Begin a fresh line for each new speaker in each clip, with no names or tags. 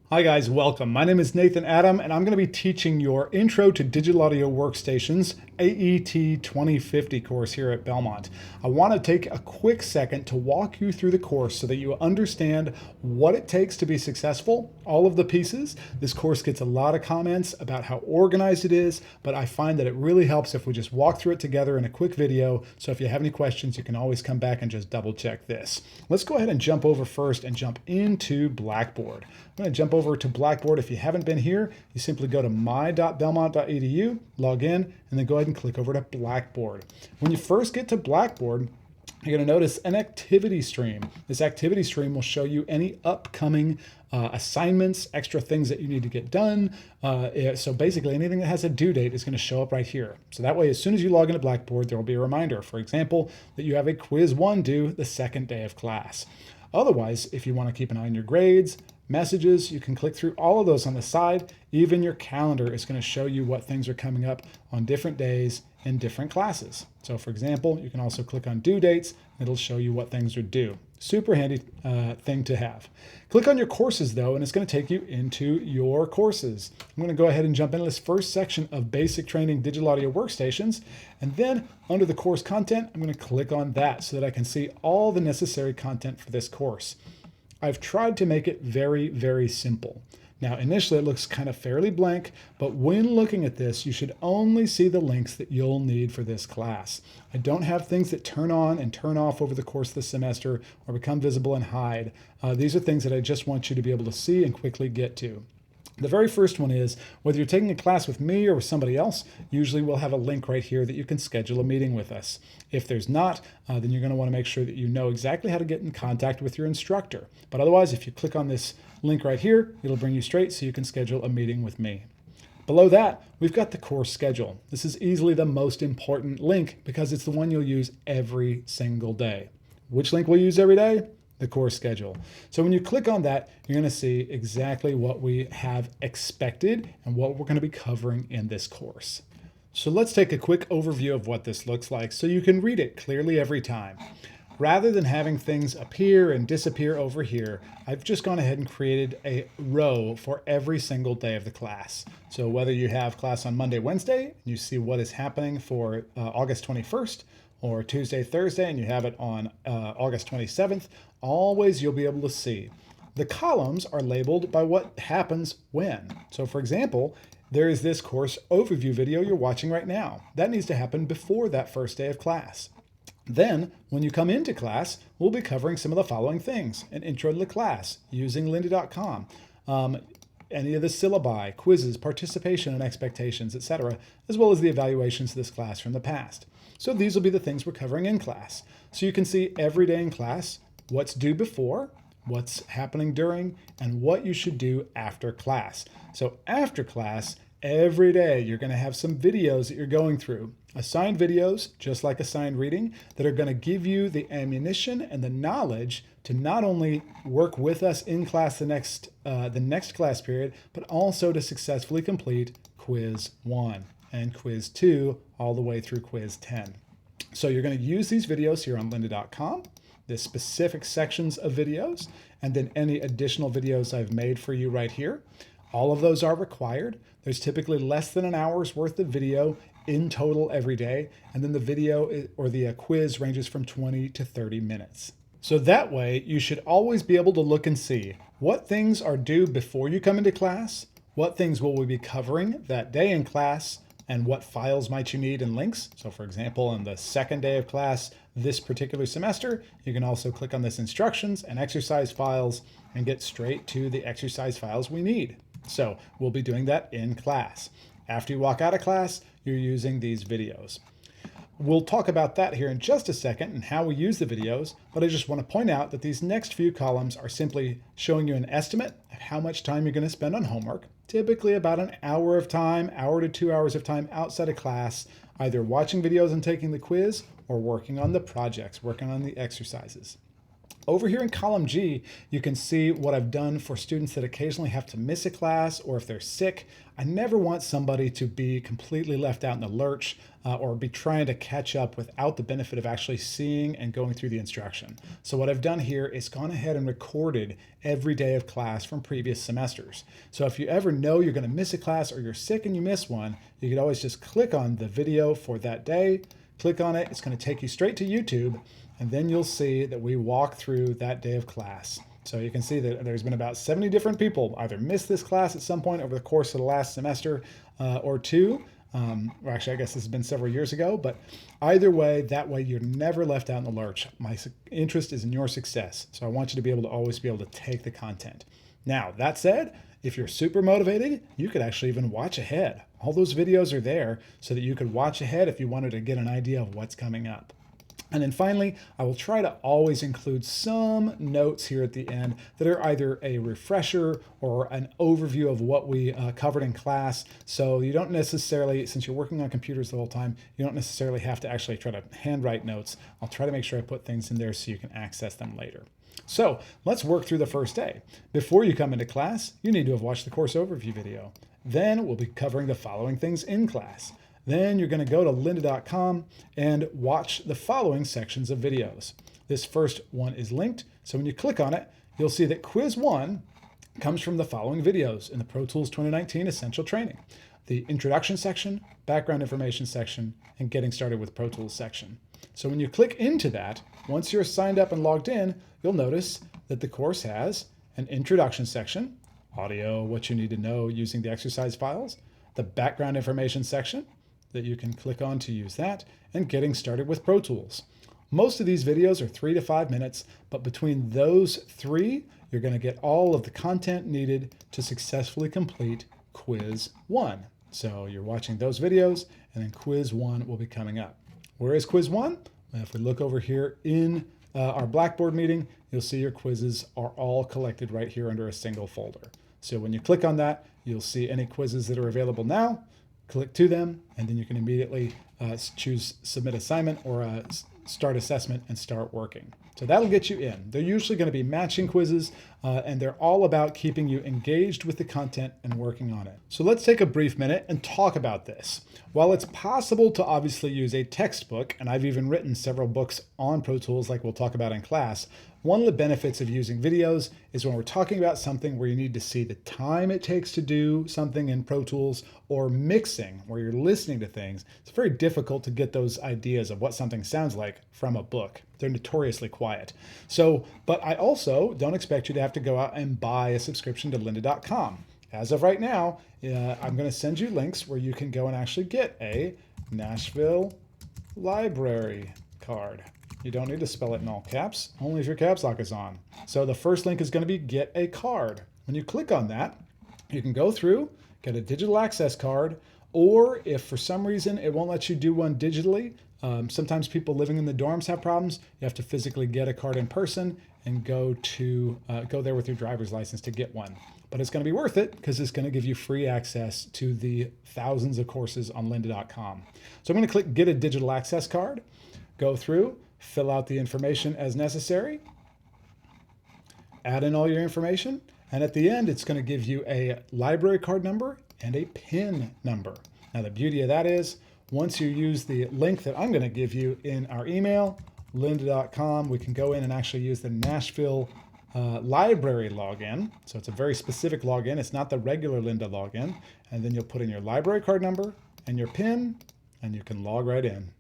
Hi guys, welcome. My name is Nathan Adam and I'm going to be teaching your Intro to Digital Audio Workstations AET 2050 course here at Belmont. I want to take a quick second to walk you through the course so that you understand what it takes to be successful, all of the pieces. This course gets a lot of comments about how organized it is, but I find that it really helps if we just walk through it together in a quick video. So if you have any questions, you can always come back and just double check this. Let's go ahead and jump over first and jump into Blackboard. I'm going to jump over to Blackboard. If you haven't been here, you simply go to my.belmont.edu, log in, and then go ahead and click over to Blackboard. When you first get to Blackboard, you're going to notice an activity stream. This activity stream will show you any upcoming assignments, extra things that you need to get done. So basically anything that has a due date is going to show up right here. So that way, as soon as you log into Blackboard, there will be a reminder, for example, that you have a quiz 1 due the second day of class. Otherwise, if you want to keep an eye on your grades, messages, you can click through all of those on the side. Even your calendar is going to show you what things are coming up on different days in different classes. So for example, you can also click on due dates. It'll show you what things are due. Super handy thing to have. Click on your courses though, and it's going to take you into your courses. I'm going to go ahead and jump into this first section of Basic Training Digital Audio Workstations. And then under the course content, I'm going to click on that so that I can see all the necessary content for this course. I've tried to make it very, very simple. Now, initially it looks kind of fairly blank, but when looking at this, you should only see the links that you'll need for this class. I don't have things that turn on and turn off over the course of the semester or become visible and hide. These are things that I just want you to be able to see and quickly get to. The very first one is, whether you're taking a class with me or with somebody else, usually we'll have a link right here that you can schedule a meeting with us. If there's not, then you're going to want to make sure that you know exactly how to get in contact with your instructor. But otherwise, if you click on this link right here, it'll bring you straight so you can schedule a meeting with me. Below that, we've got the course schedule. This is easily the most important link because it's the one you'll use every single day. Which link we'll use every day? The course schedule. So when you click on that, you're going to see exactly what we have expected and what we're going to be covering in this course. So let's take a quick overview of what this looks like so you can read it clearly every time. Rather than having things appear and disappear over here, I've just gone ahead and created a row for every single day of the class. So whether you have class on Monday, Wednesday, you see what is happening for August 21st, or Tuesday, Thursday, and you have it on August 27th, always you'll be able to see. The columns are labeled by what happens when. So for example, there is this course overview video you're watching right now. That needs to happen before that first day of class. Then, when you come into class, we'll be covering some of the following things: an intro to the class, using lynda.com, any of the syllabi, quizzes, participation and expectations, etc., as well as the evaluations of this class from the past. So these will be the things we're covering in class. So you can see every day in class what's due before, what's happening during, and what you should do after class. So after class, every day you're going to have some videos that you're going through. Assigned videos, just like assigned reading, that are going to give you the ammunition and the knowledge to not only work with us in class the next class period, but also to successfully complete quiz 1 and quiz 2 all the way through quiz 10. So you're going to use these videos here on lynda.com, the specific sections of videos, and then any additional videos I've made for you right here. All of those are required. There's typically less than an hour's worth of video in total every day, and then the video or the quiz ranges from 20 to 30 minutes. So that way, you should always be able to look and see what things are due before you come into class, what things will we be covering that day in class, and what files might you need and links. So for example, on the second day of class this particular semester, you can also click on this instructions and exercise files and get straight to the exercise files we need. So we'll be doing that in class. After you walk out of class, you're using these videos. We'll talk about that here in just a second and how we use the videos, but I just want to point out that these next few columns are simply showing you an estimate of how much time you're going to spend on homework, typically about an hour of time, hour to 2 hours of time outside of class, either watching videos and taking the quiz or working on the projects, working on the exercises. Over here in column G, you can see what I've done for students that occasionally have to miss a class or if they're sick. I never want somebody to be completely left out in the lurch or be trying to catch up without the benefit of actually seeing and going through the instruction. So what I've done here is gone ahead and recorded every day of class from previous semesters. So if you ever know you're going to miss a class or you're sick and you miss one, you could always just click on the video for that day, click on it, it's going to take you straight to YouTube, and then you'll see that we walk through that day of class. So you can see that there's been about 70 different people either missed this class at some point over the course of the last semester or two. Or actually, I guess this has been several years ago, but either way, that way you're never left out in the lurch. My interest is in your success. So I want you to be able to always be able to take the content. Now, that said, if you're super motivated, you could actually even watch ahead. All those videos are there so that you could watch ahead if you wanted to get an idea of what's coming up. And then finally, I will try to always include some notes here at the end that are either a refresher or an overview of what we covered in class. So you don't necessarily, since you're working on computers the whole time, you don't necessarily have to actually try to handwrite notes. I'll try to make sure I put things in there so you can access them later. So let's work through the first day. Before you come into class, you need to have watched the course overview video. Then we'll be covering the following things in class. Then you're going to go to lynda.com and watch the following sections of videos. This first one is linked, so when you click on it, you'll see that quiz 1 comes from the following videos in the Pro Tools 2019 Essential Training: the introduction section, background information section, and getting started with Pro Tools section. So when you click into that, once you're signed up and logged in, you'll notice that the course has an introduction section, audio, what you need to know using the exercise files, the background information section, that you can click on to use that, and getting started with Pro Tools. Most of these videos are 3 to 5 minutes, but between those three, you're going to get all of the content needed to successfully complete quiz 1. So you're watching those videos, and then quiz 1 will be coming up. Where is quiz 1? If we look over here in our Blackboard meeting, you'll see your quizzes are all collected right here under a single folder. So when you click on that, you'll see any quizzes that are available now. Click to them, and then you can immediately choose Submit Assignment or Start Assessment and start working. So that'll get you in. They're usually going to be matching quizzes, and they're all about keeping you engaged with the content and working on it. So let's take a brief minute and talk about this. While it's possible to obviously use a textbook, and I've even written several books on Pro Tools like we'll talk about in class, one of the benefits of using videos is when we're talking about something where you need to see the time it takes to do something in Pro Tools, or mixing, where you're listening to things, it's very difficult to get those ideas of what something sounds like from a book. They're notoriously quiet. So, but I also don't expect you to have to go out and buy a subscription to lynda.com. As of right now, I'm going to send you links where you can go and actually get a Nashville library card. You don't need to spell it in all caps, only if your caps lock is on. So the first link is going to be get a card. When you click on that, you can go through, get a digital access card, or if for some reason it won't let you do one digitally, sometimes people living in the dorms have problems. You have to physically get a card in person and go there with your driver's license to get one. But it's going to be worth it because it's going to give you free access to the thousands of courses on lynda.com. So I'm going to click Get a Digital Access Card, go through, fill out the information as necessary, add in all your information, and at the end, it's going to give you a library card number and a PIN number. Now, the beauty of that is, once you use the link that I'm going to give you in our email, lynda.com, we can go in and actually use the Nashville library login. So it's a very specific login. It's not the regular Lynda login. And then you'll put in your library card number and your PIN, and you can log right in.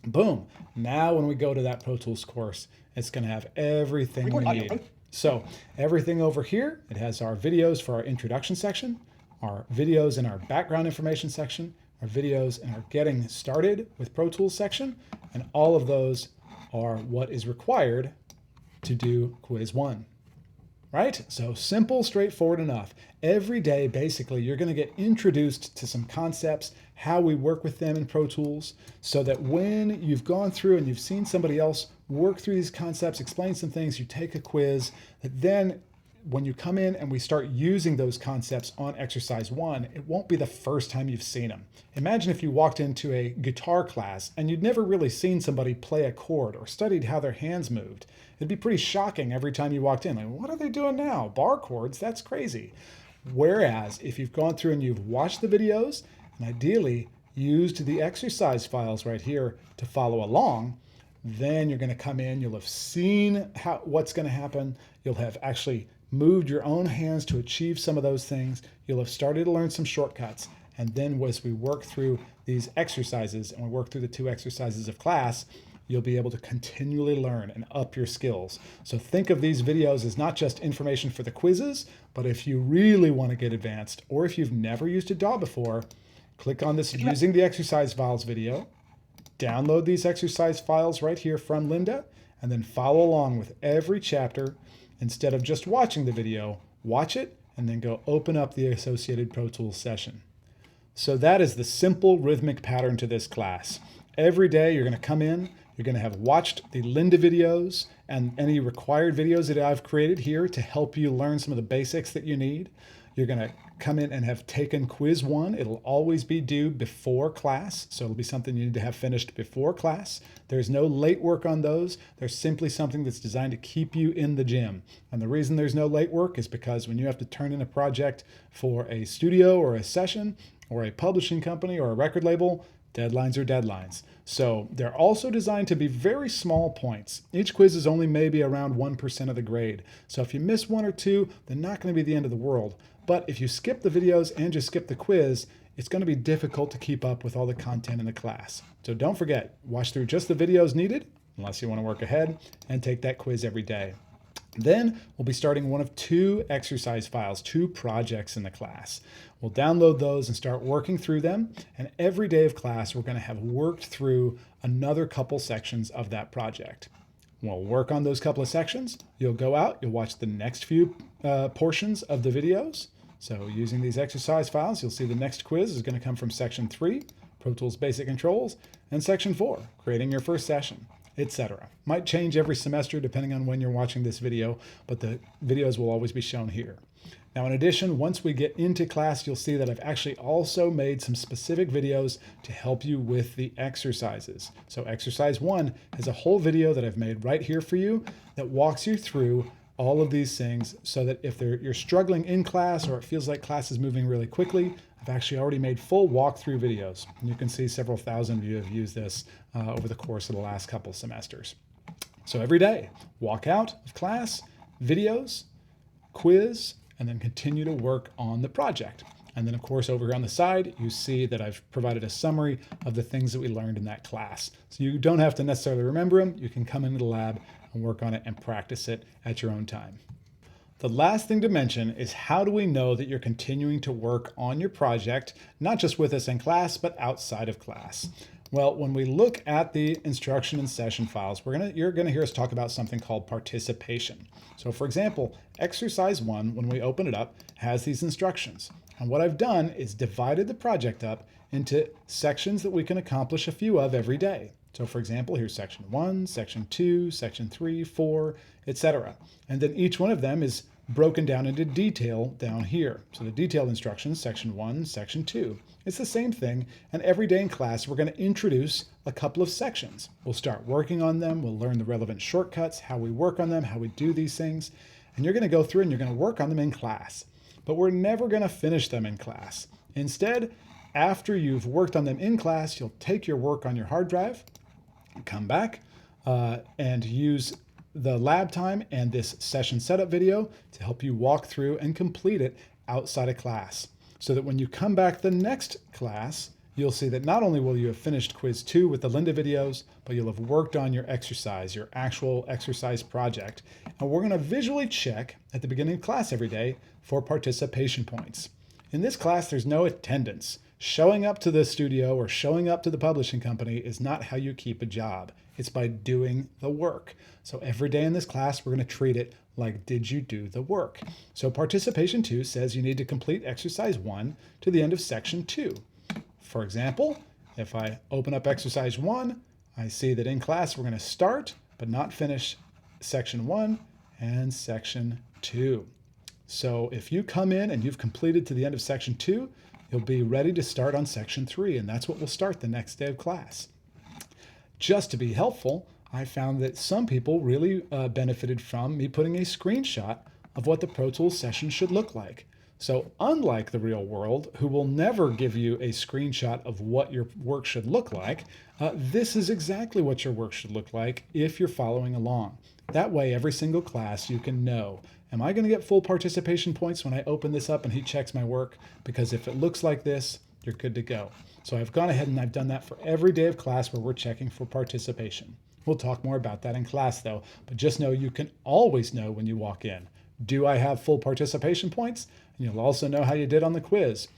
Boom. Now when we go to that Pro Tools course, it's going to have everything we need. So everything over here, it has our videos for our introduction section, our videos in our background information section, our videos in our getting started with Pro Tools section, and all of those are what is required to do quiz 1. Right? So simple, straightforward enough. Every day, basically, you're going to get introduced to some concepts, how we work with them in Pro Tools, so that when you've gone through and you've seen somebody else work through these concepts, explain some things, you take a quiz, that then when you come in and we start using those concepts on exercise 1, it won't be the first time you've seen them. Imagine if you walked into a guitar class and you'd never really seen somebody play a chord or studied how their hands moved. It'd be pretty shocking every time you walked in. Like, what are they doing now? Bar chords? That's crazy. Whereas if you've gone through and you've watched the videos and ideally used the exercise files right here to follow along, then you're going to come in, you'll have seen what's going to happen. You'll have actually moved your own hands to achieve some of those things. You'll have started to learn some shortcuts. And then as we work through these exercises and we work through the 2 exercises of class, you'll be able to continually learn and up your skills. So think of these videos as not just information for the quizzes, but if you really want to get advanced, or if you've never used a DAW before, click on this using the exercise files video, download these exercise files right here from Linda, and then follow along with every chapter. Instead of just watching the video, watch it, and then go open up the associated Pro Tools session. So that is the simple rhythmic pattern to this class. Every day you're going to come in, you're going to have watched the Linda videos and any required videos that I've created here to help you learn some of the basics that you need. You're going to come in and have taken quiz 1. It'll always be due before class, so it'll be something you need to have finished before class. There's no late work on those. There's simply something that's designed to keep you in the gym. And the reason there's no late work is because when you have to turn in a project for a studio or a session or a publishing company or a record label, deadlines are deadlines. So they're also designed to be very small points. Each quiz is only maybe around 1% of the grade. So if you miss 1 or 2, they're not going to be the end of the world. But if you skip the videos and just skip the quiz, it's going to be difficult to keep up with all the content in the class. So don't forget, watch through just the videos needed, unless you want to work ahead, and take that quiz every day. Then we'll be starting one of 2 exercise files, 2 projects in the class. We'll download those and start working through them. And every day of class, we're going to have worked through another couple sections of that project. We'll work on those couple of sections. You'll go out, you'll watch the next few portions of the videos. So using these exercise files, you'll see the next quiz is going to come from section 3, Pro Tools Basic Controls, and section 4, creating your first session, etc. Might change every semester depending on when you're watching this video, but the videos will always be shown here. Now, in addition, once we get into class, you'll see that I've actually also made some specific videos to help you with the exercises. So exercise 1 has a whole video that I've made right here for you that walks you through all of these things so that if you're struggling in class or it feels like class is moving really quickly, I've actually already made full walkthrough videos. And you can see several thousand of you have used this over the course of the last couple semesters. So every day, walk out of class, videos, quiz, and then continue to work on the project. And then of course over here on the side, you see that I've provided a summary of the things that we learned in that class. So you don't have to necessarily remember them. You can come into the lab and work on it and practice it at your own time. The last thing to mention is how do we know that you're continuing to work on your project, not just with us in class, but outside of class? Well, when we look at the instruction and session files, you're gonna hear us talk about something called participation. So for example, exercise 1, when we open it up, has these instructions. And what I've done is divided the project up into sections that we can accomplish a few of every day. So for example, here's section 1, section 2, section 3, 4, etc. And then each one of them is broken down into detail down here. So the detailed instructions, section 1, section 2. It's the same thing, and every day in class we're going to introduce a couple of sections. We'll start working on them, we'll learn the relevant shortcuts, how we work on them, how we do these things, and you're going to go through and you're going to work on them in class. But we're never going to finish them in class. Instead, after you've worked on them in class, you'll take your work on your hard drive, come back, and use the lab time and this session setup video to help you walk through and complete it outside of class. So that when you come back the next class, you'll see that not only will you have finished quiz 2 with the Linda videos, but you'll have worked on your exercise, your actual exercise project. And we're going to visually check at the beginning of class every day for participation points. In this class, there's no attendance. Showing up to the studio or showing up to the publishing company is not how you keep a job. It's by doing the work. So every day in this class, we're going to treat it like, did you do the work? So participation 2 says you need to complete exercise 1 to the end of section 2. For example, if I open up exercise 1, I see that in class we're going to start but not finish section 1 and section 2. So if you come in and you've completed to the end of section 2, you'll be ready to start on section 3, and that's what we'll start the next day of class. Just to be helpful, I found that some people really benefited from me putting a screenshot of what the Pro Tools session should look like. So unlike the real world, who will never give you a screenshot of what your work should look like, this is exactly what your work should look like if you're following along. That way, every single class you can know, am I going to get full participation points when I open this up and he checks my work? Because if it looks like this, you're good to go. So I've gone ahead and I've done that for every day of class where we're checking for participation. We'll talk more about that in class though, but just know you can always know when you walk in. Do I have full participation points? And you'll also know how you did on the quiz.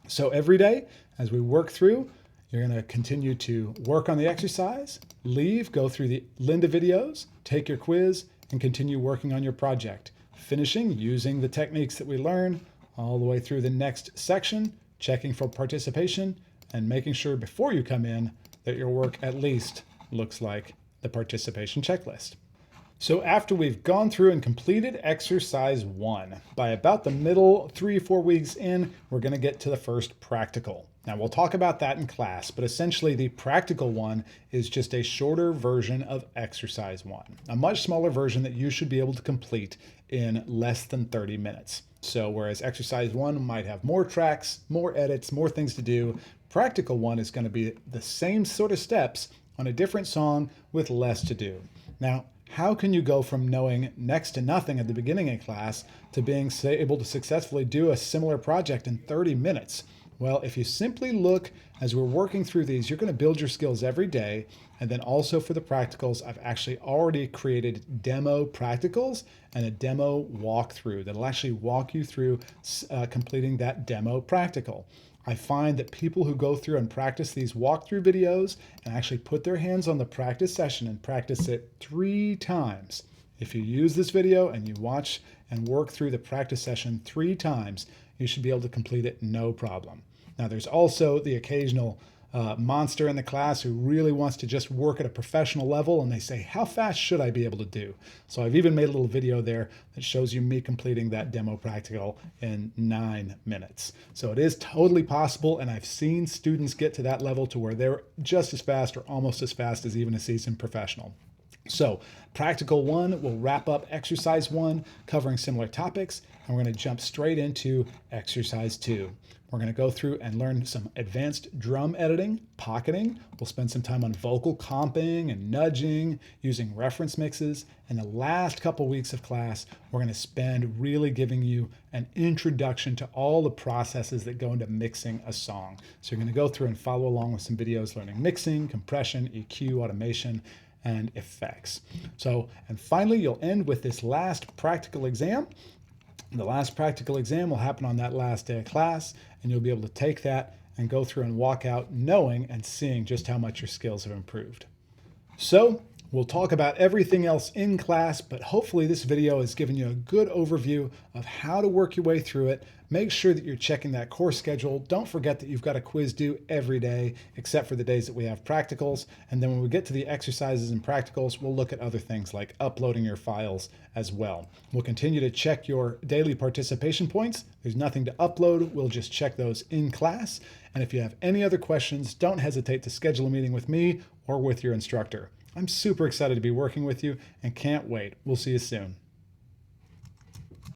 So every day, as we work through, you're going to continue to work on the exercise, leave, go through the Linda videos, take your quiz, and continue working on your project. Finishing using the techniques that we learn all the way through the next section, checking for participation, and making sure before you come in that your work at least looks like the participation checklist. So after we've gone through and completed exercise 1, by about the middle 3-4 weeks in, we're going to get to the first practical. Now we'll talk about that in class, but essentially the practical one is just a shorter version of exercise 1, a much smaller version that you should be able to complete in less than 30 minutes. So whereas exercise 1 might have more tracks, more edits, more things to do, practical 1 is going to be the same sort of steps on a different song with less to do. Now, how can you go from knowing next to nothing at the beginning of class to being able to successfully do a similar project in 30 minutes? Well, if you simply look as we're working through these, you're going to build your skills every day. And then also for the practicals, I've actually already created demo practicals and a demo walkthrough that'll actually walk you through completing that demo practical. I find that people who go through and practice these walkthrough videos and actually put their hands on the practice session and practice it 3 times. If you use this video and you watch and work through the practice session 3 times, you should be able to complete it no problem. Now there's also the occasional monster in the class who really wants to just work at a professional level, and they say, how fast should I be able to do? So I've even made a little video there that shows you me completing that demo practical in 9 minutes. So it is totally possible, and I've seen students get to that level to where they're just as fast or almost as fast as even a seasoned professional. So practical 1 will wrap up exercise 1, covering similar topics, and we're going to jump straight into exercise 2. We're going to go through and learn some advanced drum editing, pocketing. We'll spend some time on vocal comping and nudging, using reference mixes. And the last couple weeks of class, we're going to spend really giving you an introduction to all the processes that go into mixing a song. So you're going to go through and follow along with some videos learning mixing, compression, EQ, automation, and effects. So, and finally, you'll end with this last practical exam. The last practical exam will happen on that last day of class, and you'll be able to take that and go through and walk out knowing and seeing just how much your skills have improved. So we'll talk about everything else in class, but hopefully this video has given you a good overview of how to work your way through it. Make sure that you're checking that course schedule. Don't forget that you've got a quiz due every day, except for the days that we have practicals. And then when we get to the exercises and practicals, we'll look at other things like uploading your files as well. We'll continue to check your daily participation points. There's nothing to upload. We'll just check those in class. And if you have any other questions, don't hesitate to schedule a meeting with me or with your instructor. I'm super excited to be working with you and can't wait. We'll see you soon.